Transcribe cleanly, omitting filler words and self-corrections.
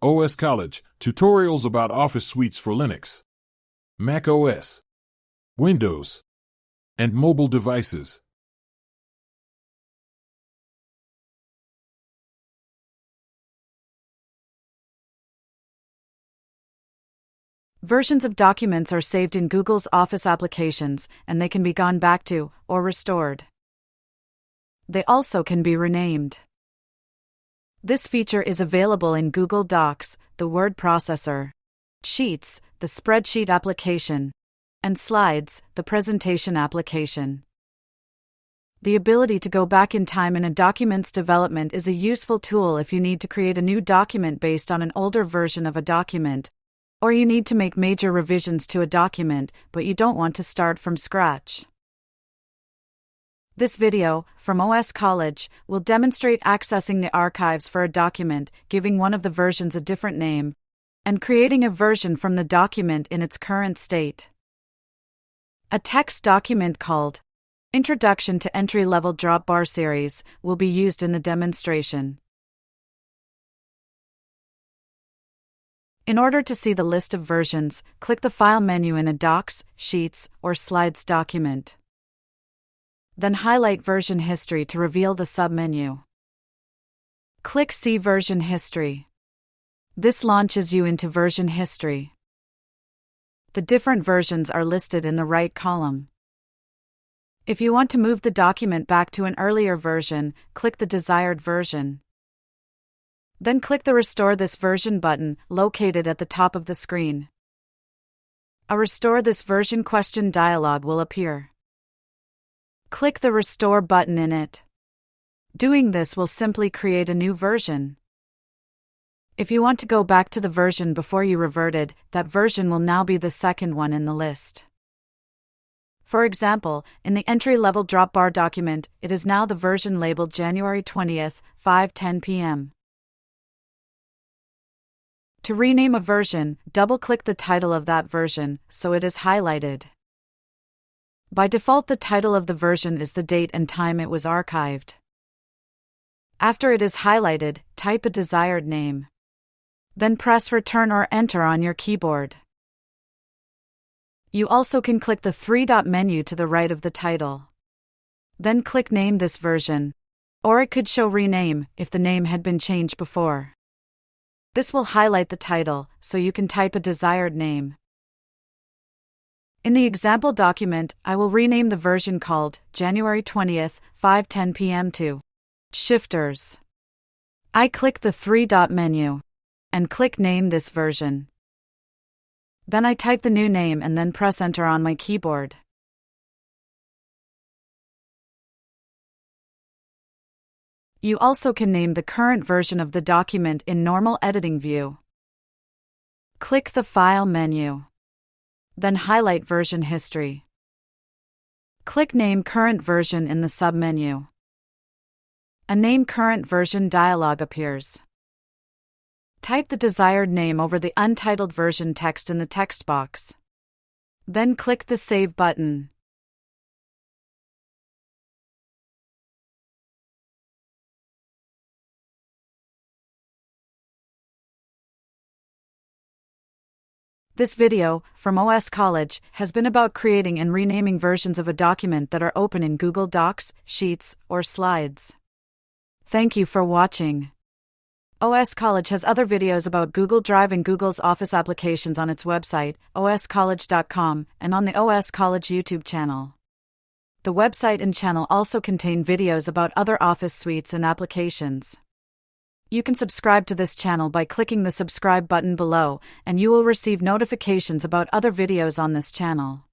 OS College, tutorials about Office suites for Linux, Mac OS, Windows, and mobile devices. Versions of documents are saved in Google's Office applications, and they can be gone back to or restored. They also can be renamed. This feature is available in Google Docs, the word processor, Sheets, the spreadsheet application, and Slides, the presentation application. The ability to go back in time in a document's development is a useful tool if you need to create a new document based on an older version of a document, or you need to make major revisions to a document, but you don't want to start from scratch. This video, from OS College, will demonstrate accessing the archives for a document, giving one of the versions a different name, and creating a version from the document in its current state. A text document called Introduction to Entry-Level Dropbar Series will be used in the demonstration. In order to see the list of versions, click the File menu in a Docs, Sheets, or Slides document. Then highlight Version History to reveal the submenu. Click See Version History. This launches you into Version History. The different versions are listed in the right column. If you want to move the document back to an earlier version, click the desired version. Then click the Restore This Version button, located at the top of the screen. A Restore This Version question dialog will appear. Click the Restore button in it. Doing this will simply create a new version. If you want to go back to the version before you reverted, that version will now be the second one in the list. For example, in the entry-level Dropbar document, it is now the version labeled January 20th, 5:10 p.m. To rename a version, double-click the title of that version, so it is highlighted. By default, the title of the version is the date and time it was archived. After it is highlighted, type a desired name. Then press Return or Enter on your keyboard. You also can click the three-dot menu to the right of the title. Then click Name this version. Or it could show Rename, if the name had been changed before. This will highlight the title, so you can type a desired name. In the example document, I will rename the version called January 20th, 5:10 p.m. to Shifters. I click the three-dot menu and click Name this version. Then I type the new name and then press Enter on my keyboard. You also can name the current version of the document in normal editing view. Click the File menu. Then highlight Version History. Click Name Current Version in the submenu. A Name Current Version dialog appears. Type the desired name over the untitled version text in the text box. Then click the Save button. This video, from OS College, has been about creating and renaming versions of a document that are open in Google Docs, Sheets, or Slides. Thank you for watching. OS College has other videos about Google Drive and Google's Office applications on its website, oscollege.com, and on the OS College YouTube channel. The website and channel also contain videos about other Office suites and applications. You can subscribe to this channel by clicking the subscribe button below, and you will receive notifications about other videos on this channel.